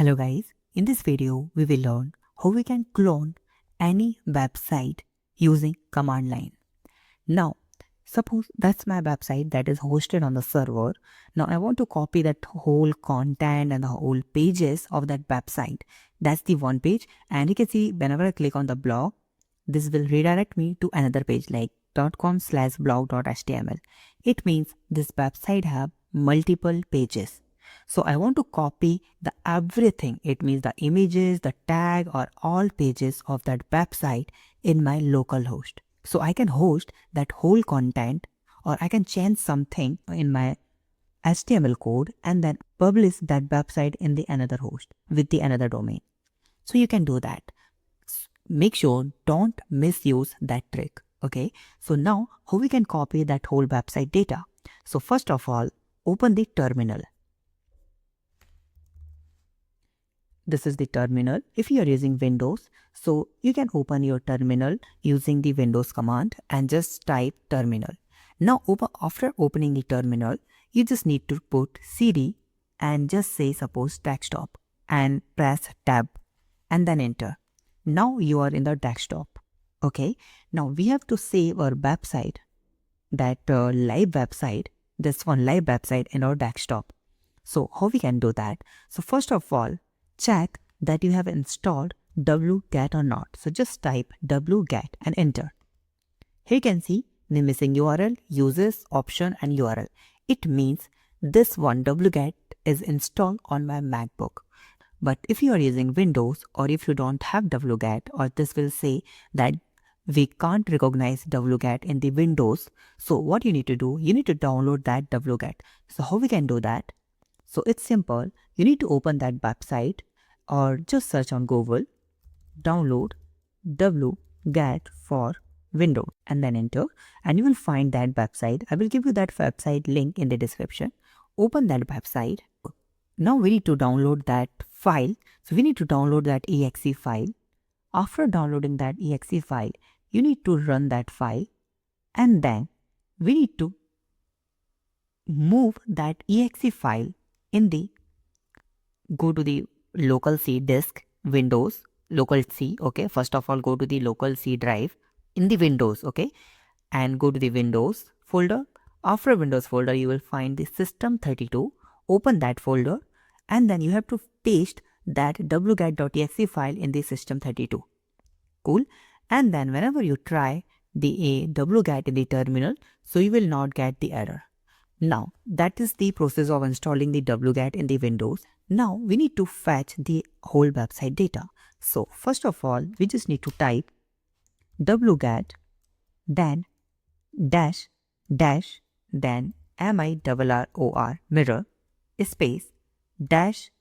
Hello guys, in this video we will learn how we can clone any website using command line. Now suppose that's my website that is hosted on the server. Now I want to copy that whole content and the whole pages of that website. That's the one page, and you can see whenever I click on the blog, this will redirect me to another page like .com/blog.html. It means this website have multiple pages. So I want to copy the everything. It means the images, the tag or all pages of that website in my local host. So I can host that whole content, or I can change something in my HTML code and then publish that website in the another host with the another domain. So you can do that. Make sure don't misuse that trick. Okay. So now how we can copy that whole website data? So first of all, open the terminal. This is the terminal. If you are using Windows, so you can open your terminal using the Windows command and just type terminal. Now after opening the terminal, you just need to put cd and just say suppose desktop and press tab and then enter. Now you are in the desktop. Okay. Now we have to save our website, that live website, this one live website in our desktop. So how we can do that? So first of all, check that you have installed Wget or not. So just type Wget and enter. Here you can see the missing URL, users, option and URL. It means this one Wget is installed on my MacBook. But if you are using Windows or if you don't have Wget, or this will say that we can't recognize Wget in the Windows. So what you need to do, you need to download that Wget. So how we can do that? So it's simple. You need to open that website or just search on Google, download Wget for Windows and then enter, and you will find that website. I will give you that website link in the description. Open that website. Now we need to download that file. So we need to download that exe file. After downloading that exe file, you need to run that file, and then we need to move that exe file in the, go to the local C disk, Windows, local C, okay. First of all, go to the local C drive in the Windows, okay, and go to the Windows folder. After Windows folder, you will find the system32. Open that folder, and then you have to paste that wget.exe file in the system32. Cool. And then whenever you try the wget in the terminal, so you will not get the error. Now that is the process of installing the Wget in the Windows. Now we need to fetch the whole website data. So first of all, we just need to type wget, then dash then mirror space dash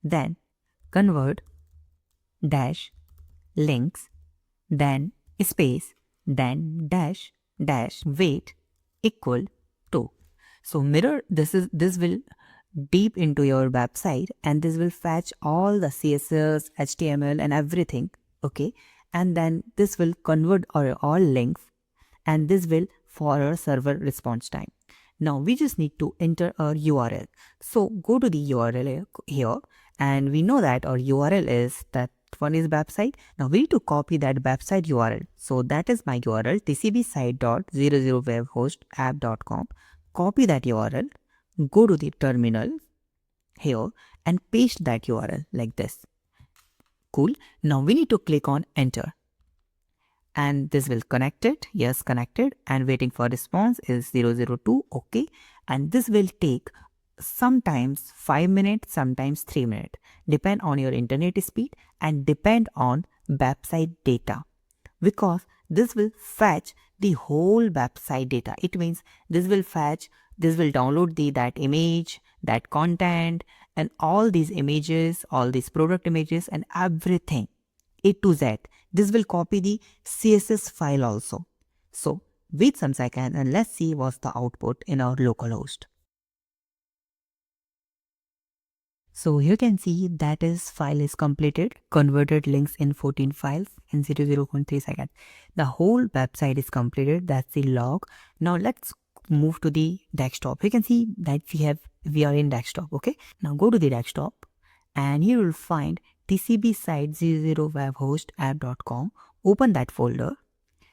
then convert dash links then space then dash wait equal to. So mirror, this will deep into your website, and this will fetch all the CSS, HTML and everything, okay, and then this will convert all links, and this will for our server response time. Now we just need to enter our URL. So go to the URL here, and we know that our URL is that one is website. Now we need to copy that website URL. So that is my URL, tcbsite.00webhostapp.com. Copy that URL, go to the terminal here and paste that URL like this. Cool. Now we need to click on enter, and this will connect it. Yes, connected, and waiting for response is 002. Okay. And this will take sometimes 5 minutes, sometimes 3 minutes, depend on your internet speed and depend on website data, because this will fetch the whole website data. It means this will download that image, that content and all these images, all these product images and everything A to Z. This will copy the CSS file also. So wait some second and let's see what's the output in our localhost. So you can see that is file is completed, converted links in 14 files in 0.3 seconds. The whole website is completed. That's the log. Now let's move to the desktop. You can see that we are in desktop. Okay. Now go to the desktop and here you will find TCP site 00webhostapp.com. Open that folder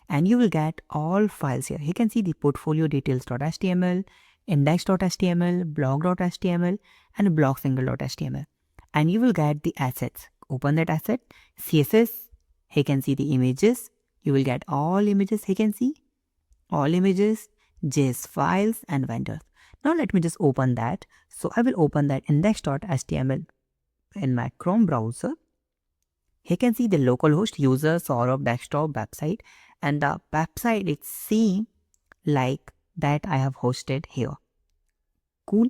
and you will get all files here. You can see the portfolio details.html, index.html, blog.html, and blogsingle.html. And you will get the assets. Open that asset, CSS, you can see the images. You will get all images, you can see all images, JS files, and vendors. Now let me just open that. So I will open that index.html in my Chrome browser. You can see the localhost user Saurabh desktop website, and the website is same like that I have hosted here. Cool.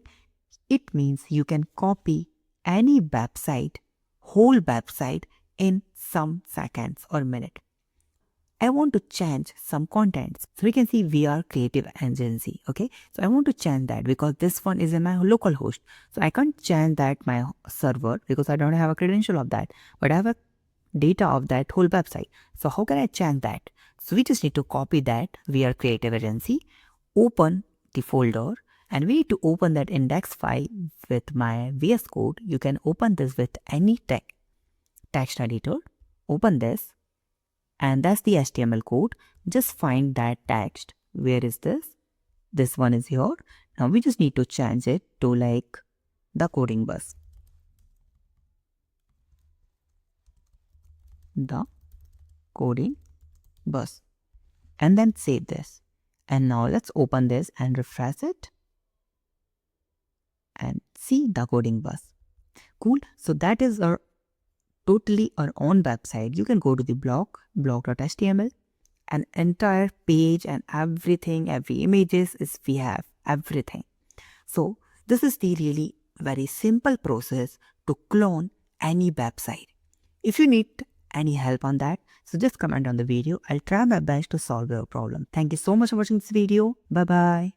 It means you can copy any website, whole website in some seconds or minute. I want to change some contents. So we can see we are creative agency. Okay. So I want to change that because this one is in my local host. So I can't change that my server because I don't have a credential of that, but I have a data of that whole website. So how can I change that? So we just need to copy that. We are creative agency, open the folder, and we need to open that index file with my VS Code. You can open this with any text editor. Open this. And that's the HTML code. Just find that text. Where is this? This one is here. Now we just need to change it to like the coding bus. The coding bus. And then save this. And now let's open this and refresh it. And see the coding bus. Cool. So that is our totally our own website. You can go to the blog.html, an entire page and everything, every images is we have everything. So this is the really very simple process to clone any website. If you need any help on that, so just comment on the video. I'll try my best to solve your problem. Thank you so much for watching this video. Bye bye.